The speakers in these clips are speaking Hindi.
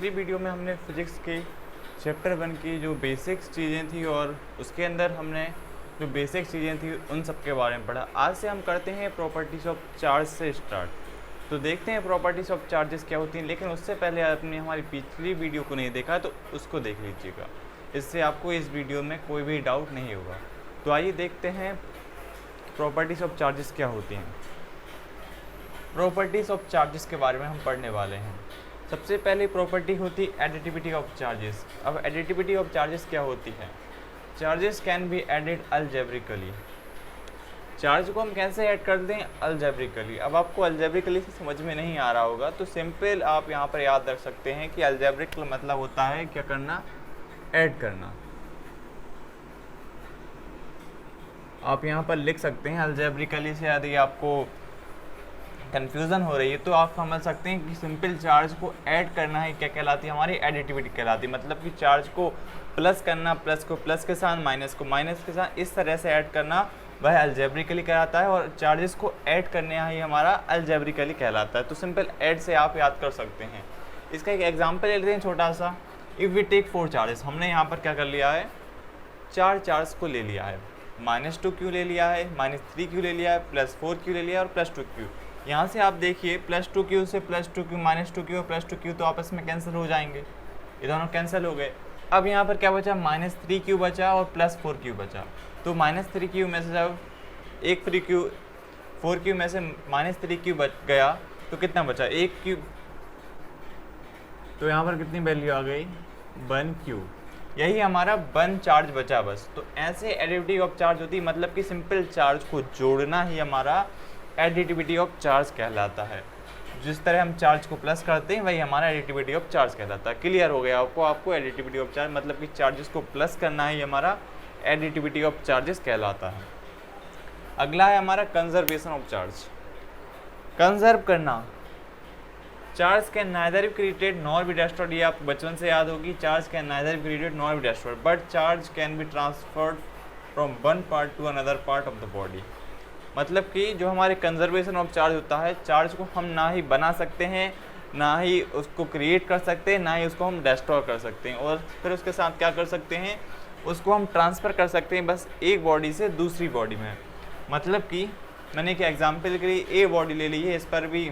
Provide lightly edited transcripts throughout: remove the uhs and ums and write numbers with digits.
पिछली वीडियो में हमने फिजिक्स के चैप्टर 1 की जो बेसिक्स चीज़ें थी और उसके अंदर हमने जो बेसिक चीज़ें थी उन सब के बारे में पढ़ा। आज से हम करते हैं प्रॉपर्टीज़ ऑफ चार्ज से स्टार्ट। तो देखते हैं प्रॉपर्टीज़ ऑफ चार्जेस क्या होती हैं, लेकिन उससे पहले आपने हमारी पिछली वीडियो को नहीं देखा तो उसको देख लीजिएगा, इससे आपको इस वीडियो में कोई भी डाउट नहीं होगा। तो आइए देखते हैं प्रॉपर्टीज़ ऑफ चार्जेस क्या होती हैं। प्रॉपर्टीज़ ऑफ चार्जेस के बारे में हम पढ़ने वाले हैं। सबसे पहली प्रॉपर्टी होती है एडिटिविटी ऑफ चार्जेस। अब एडिटिविटी ऑफ चार्जेस क्या होती है? Charges can be added algebraically. Charge को हम कैसे ऐड कर दें? अलजेब्रिकली। अब आपको अलजेब्रिकली से समझ में नहीं आ रहा होगा तो सिंपल आप यहाँ पर याद रख सकते हैं कि अलजेब्रिक मतलब होता है क्या करना? ऐड करना। आप यहाँ पर लिख सकते हैं अलजेब्रिकली से यदि आपको कन्फ्यूज़न हो रही है तो आप समझ सकते हैं कि सिंपल चार्ज को ऐड करना है क्या कहलाती है? हमारी एडिटिविटी कहलाती है। मतलब कि चार्ज को प्लस करना, प्लस को प्लस के साथ, माइनस को माइनस के साथ, इस तरह से ऐड करना वह अलजेब्रिकली कहलाता है और चार्जेस को ऐड करने ही हमारा अलजेब्रिकली कहलाता है। तो सिंपल ऐड से आप याद कर सकते हैं। इसका एक एग्जाम्पल ले लेते हैं छोटा सा। इफ़ वी टेक 4 चार्जेस, हमने यहाँ पर क्या कर लिया है? 4 चार्ज को ले लिया है। -2q ले लिया है, -3q ले लिया है, +4q ले लिया और +2q। यहाँ से आप देखिए +2q से +2q, -2q और +2q तो आपस में कैंसिल हो जाएंगे, ये दोनों कैंसिल हो गए। अब यहाँ पर क्या बचा? -3q बचा और +4q बचा। तो -3q में से जब एक 3q 4q में से -3q बच गया तो कितना बचा? 1q। तो यहाँ पर कितनी वैल्यू आ गई? 1q। यही हमारा 1 चार्ज बचा बस। तो ऐसे एडिटिविटी ऑफ चार्ज होती है, मतलब कि सिंपल चार्ज को जोड़ना ही हमारा एडिटिविटी ऑफ चार्ज कहलाता है। जिस तरह हम चार्ज को प्लस करते हैं वही हमारा एडिटिविटी ऑफ चार्ज कहलाता है। क्लियर हो गया आपको एडिटिविटी ऑफ चार्ज मतलब कि चार्जेस को प्लस करना ही हमारा एडिटिविटी ऑफ चार्जेस कहलाता है। अगला है हमारा कंजर्वेशन ऑफ चार्ज। कंजर्व करना। Charge can neither be created nor be destroyed. ये आपको बचपन से याद होगी। Charge can neither be created nor be destroyed but charge can be transferred from one part two another part of the body. मतलब कि जो हमारे कंजर्वेशन ऑफ चार्ज होता है, चार्ज को हम ना ही बना सकते हैं, ना ही उसको क्रिएट कर सकते हैं, ना ही उसको हम डिस्ट्रॉय कर सकते हैं। और फिर उसके साथ क्या कर सकते हैं? उसको हम ट्रांसफ़र कर सकते हैं बस एक बॉडी से दूसरी बॉडी में। मतलब कि मैंने एक एग्जांपल के लिए ए बॉडी ले ली है, इस पर भी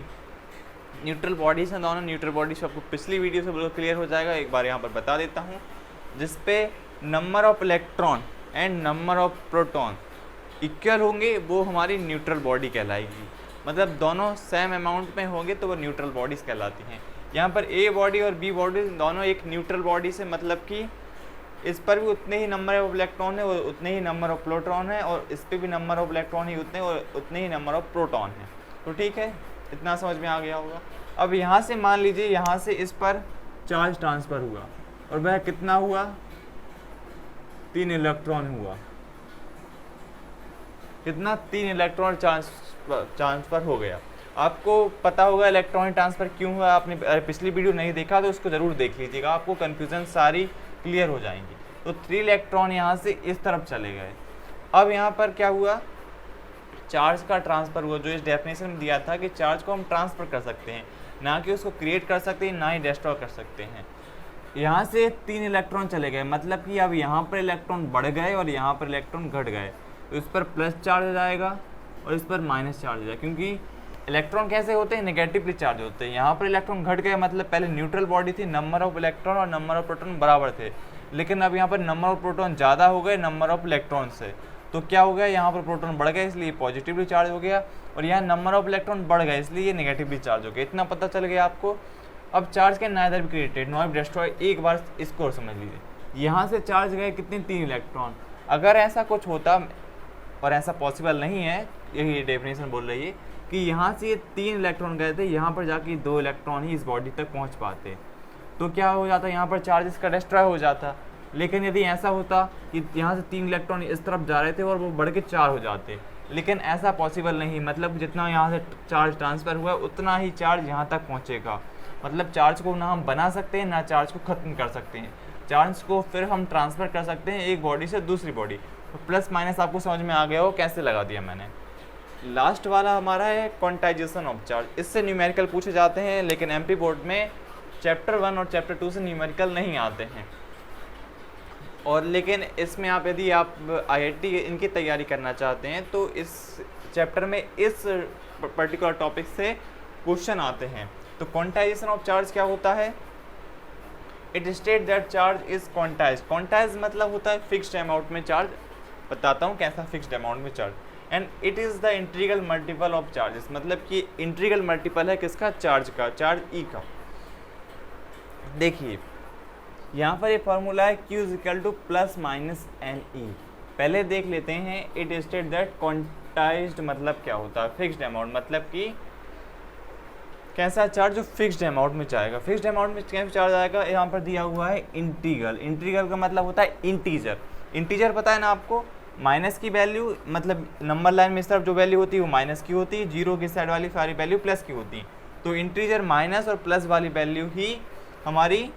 न्यूट्रल बॉडीज़ हैं दोनों। न्यूट्रल बॉडीज़ आपको पिछली वीडियो से बिल्कुल क्लियर हो जाएगा, एक बार यहाँ पर बता देता हूँ। जिस पे number of electron and number of proton equal होंगे वो हमारी न्यूट्रल बॉडी कहलाएगी। मतलब दोनों सेम अमाउंट में होंगे तो वो न्यूट्रल बॉडीज़ कहलाती हैं। यहाँ पर ए बॉडी और बी बॉडी दोनों एक न्यूट्रल बॉडी से, मतलब कि इस पर भी उतने ही नंबर ऑफ इलेक्ट्रॉन है और उतने ही नंबर ऑफ प्रोटॉन है और इस पर भी नंबर ऑफ इलेक्ट्रॉन ही उतने और उतने ही नंबर ऑफ प्रोटॉन है। तो ठीक है, इतना समझ में आ गया होगा। अब यहाँ से मान लीजिए यहाँ से इस पर चार्ज ट्रांसफ़र हुआ और वह कितना हुआ? 3 इलेक्ट्रॉन हुआ। कितना? 3 इलेक्ट्रॉन ट्रांसफ़र हो गया। आपको पता होगा इलेक्ट्रॉनिक ट्रांसफ़र क्यों हुआ। आपने पिछली वीडियो नहीं देखा तो उसको ज़रूर देख लीजिएगा, आपको कन्फ्यूज़न सारी क्लियर हो जाएंगी। तो 3 इलेक्ट्रॉन यहाँ से इस तरफ चले गए। अब यहाँ पर क्या हुआ? चार्ज का ट्रांसफ़र हुआ, जो इस डेफिनेशन में दिया था कि चार्ज को हम ट्रांसफ़र कर सकते हैं, ना कि उसको क्रिएट कर सकते हैं, ना ही डिस्ट्रॉय कर सकते हैं। यहाँ से 3 इलेक्ट्रॉन चले गए, मतलब कि अब यहाँ पर इलेक्ट्रॉन बढ़ गए और यहाँ पर इलेक्ट्रॉन घट गए। तो इस पर प्लस चार्ज हो जाएगा और इस पर माइनस चार्ज हो जाएगा, क्योंकि इलेक्ट्रॉन कैसे होते हैं? नेगेटिवली चार्ज होते हैं। यहाँ पर इलेक्ट्रॉन घट गए, मतलब पहले न्यूट्रल बॉडी थी, नंबर ऑफ इलेक्ट्रॉन और नंबर ऑफ प्रोटॉन बराबर थे, लेकिन अब यहाँ पर नंबर ऑफ प्रोटॉन ज़्यादा हो गए नंबर ऑफ इलेक्ट्रॉन से। तो क्या हो गया? यहाँ पर प्रोटॉन बढ़ गए इसलिए पॉजिटिवली चार्ज हो गया और यहाँ नंबर ऑफ इलेक्ट्रॉन बढ़ गए इसलिए ये नेगेटिवली चार्ज हो गया। इतना पता चल गया आपको। अब charge can neither be created nor be destroyed, एक बार इसको समझ लीजिए। यहाँ से चार्ज गए कितने? 3 इलेक्ट्रॉन। अगर ऐसा कुछ होता, और ऐसा पॉसिबल नहीं है, यही डेफिनेशन बोल रही है कि यहाँ से ये 3 इलेक्ट्रॉन गए थे, यहाँ पर जाके 2 इलेक्ट्रॉन ही इस बॉडी तक पहुँच पाते, तो क्या हो जाता? यहाँ पर चार्जेस का डिस्ट्रॉय हो जाता। लेकिन यदि ऐसा होता कि यहाँ से 3 इलेक्ट्रॉन इस तरफ जा रहे थे और वो बढ़ के 4 हो जाते, लेकिन ऐसा पॉसिबल नहीं। मतलब जितना यहाँ से चार्ज ट्रांसफ़र हुआ उतना ही चार्ज यहाँ तक पहुँचेगा। मतलब चार्ज को ना हम बना सकते हैं, ना चार्ज को ख़त्म कर सकते हैं। चार्ज को फिर हम ट्रांसफ़र कर सकते हैं एक बॉडी से दूसरी बॉडी। तो प्लस माइनस आपको समझ में आ गया हो कैसे लगा दिया मैंने। लास्ट वाला हमारा है क्वांटाइजेशन ऑफ चार्ज। इससे न्यूमेरिकल पूछे जाते हैं, लेकिन एमपी बोर्ड में चैप्टर 1 और चैप्टर 2 से न्यूमेरिकल नहीं आते हैं, और लेकिन इसमें आप यदि आप IIT इनकी तैयारी करना चाहते हैं तो इस चैप्टर में इस पर्टिकुलर टॉपिक से क्वेश्चन आते हैं। तो क्वांटाइजेशन ऑफ चार्ज क्या होता है? It state that charge is quantize. Quantize मतलब होता है फिक्स्ड अमाउंट में चार्ज। बताता हूँ कैसा फिक्स्ड अमाउंट में charge. And it is the integral multiple of charges, मतलब कि इंटीग्रल मल्टीपल है किसका? चार्ज का, चार्ज ई का। देखिए यहाँ पर ये फॉर्मूला है Q is equal to plus minus N E. पहले देख लेते हैं। इट स्टेट दैट क्वांटाइज्ड मतलब क्या होता है? फिक्स्ड अमाउंट, मतलब कि कैसा चार्ज? जो फिक्स्ड अमाउंट में जाएगा। फिक्स्ड अमाउंट में कैसे चार्ज आएगा? यहाँ पर दिया हुआ है इंटीग्रल। इंटीग्रल का मतलब होता है इंटीजर। इंटीजर पता है ना आपको? माइनस की वैल्यू, मतलब नंबर लाइन में इस तरफ जो वैल्यू होती है वो माइनस की होती है, जीरो की साइड वाली सारी वैल्यू प्लस की होती है। तो इंटीजर माइनस और प्लस वाली वैल्यू ही हमारी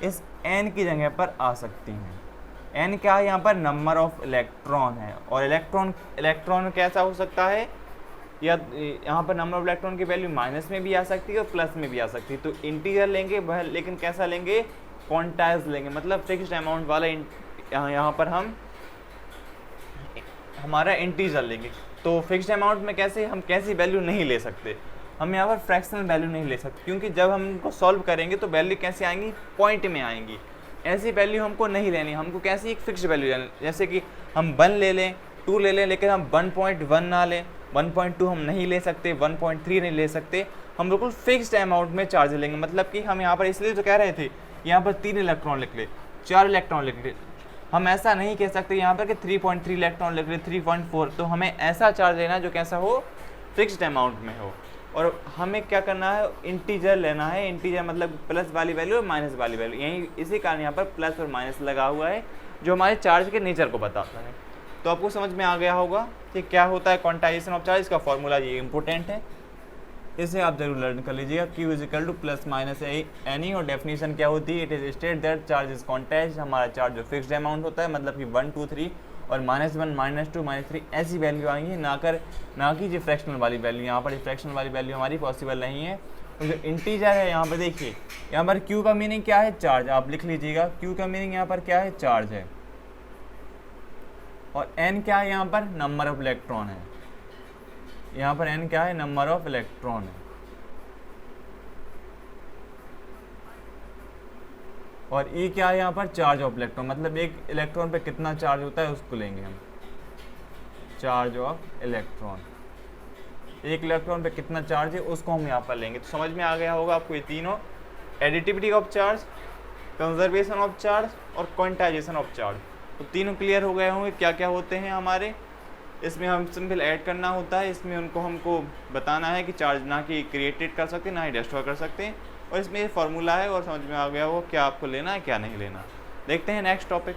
इस n की जगह पर आ सकती हैं। n क्या है? यहाँ पर नंबर ऑफ इलेक्ट्रॉन है, और इलेक्ट्रॉन कैसा हो सकता है? या यहाँ पर नंबर ऑफ इलेक्ट्रॉन की वैल्यू माइनस में भी आ सकती है और प्लस में भी आ सकती है। तो इंटीजर लेंगे वह, लेकिन कैसा लेंगे? क्वांटाइज लेंगे, मतलब फिक्स्ड अमाउंट वाला। यहाँ पर हम हमारा इंटीजर लेंगे। तो फिक्स्ड अमाउंट में कैसे हम कैसी वैल्यू नहीं ले सकते? हम यहाँ पर फ्रैक्शनल वैल्यू नहीं ले सकते, क्योंकि जब हम इनको सॉल्व करेंगे तो वैल्यू कैसे आएंगी? पॉइंट में आएंगी। ऐसी वैल्यू हमको नहीं लेनी, हमको कैसी? एक फिक्स्ड वैल्यू लेनी। जैसे कि हम 1 ले लें, 2 ले लें, लेकिन हम 1.1 ना लें, 1.2 हम नहीं ले सकते, 1.3 नहीं ले सकते। हम बिल्कुल फिक्स्ड अमाउंट में चार्ज लेंगे। मतलब कि हम यहाँ पर इसलिए तो कह रहे थे यहाँ पर 3 इलेक्ट्रॉन लिख ले, 4 इलेक्ट्रॉन लिख ले। हम ऐसा नहीं कह सकते यहाँ पर कि 3.3 इलेक्ट्रॉन लिख ले, 3.4। तो हमें ऐसा चार्ज लेना जो कैसा हो? फिक्स्ड अमाउंट में हो। और हमें क्या करना है? इंटीजर लेना है। इंटीजर मतलब प्लस वाली वैल्यू और माइनस वाली वैल्यू। यही इसी कारण यहाँ पर प्लस और माइनस लगा हुआ है, जो हमारे चार्ज के नेचर को बताता है। तो आपको समझ में आ गया होगा कि क्या होता है क्वांटाइजेशन ऑफ चार्ज। इसका फॉर्मूला ये इंपॉर्टेंट है, इसे आप जरूर लर्न कर लीजिएगा। Q is equal to plus minus any, और डेफिनेशन क्या होती है? It is state that charge is quantized. हमारा चार्ज जो फिक्स्ड अमाउंट होता है, मतलब कि 1, 2, 3 और -1, -2, -3 ऐसी वैल्यू आएंगी, ना कि जो फ्रैक्शनल वाली वैल्यू। यहाँ पर फ्रैक्शनल वाली वैल्यू हमारी पॉसिबल नहीं है। तो जो इंटीजर है यहाँ पर देखिए, यहाँ पर Q का मीनिंग क्या है? चार्ज। आप लिख लीजिएगा Q का मीनिंग यहाँ पर क्या है? चार्ज है। और N क्या है? यहाँ पर नंबर ऑफ इलेक्ट्रॉन है। यहाँ पर N क्या है? नंबर ऑफ इलेक्ट्रॉन है। और E क्या है? यहाँ पर चार्ज ऑफ इलेक्ट्रॉन, मतलब एक इलेक्ट्रॉन पे कितना चार्ज होता है उसको लेंगे हम, चार्ज ऑफ इलेक्ट्रॉन। एक इलेक्ट्रॉन पे कितना चार्ज है उसको हम यहाँ पर लेंगे। तो समझ में आ गया होगा आपको ये तीनों, additivity of charge, conservation of charge और क्वांटाइजेशन ऑफ चार्ज। तो तीनों क्लियर हो गए होंगे क्या क्या होते हैं हमारे। इसमें हम सिंपल ऐड करना होता है, इसमें हमको बताना है कि चार्ज ना कि क्रिएटेड कर सकते ना ही डिस्ट्रॉय कर सकते हैं, और इसमें ये फार्मूला है। और समझ में आ गया वो क्या आपको लेना है क्या नहीं लेना। देखते हैं नेक्स्ट टॉपिक।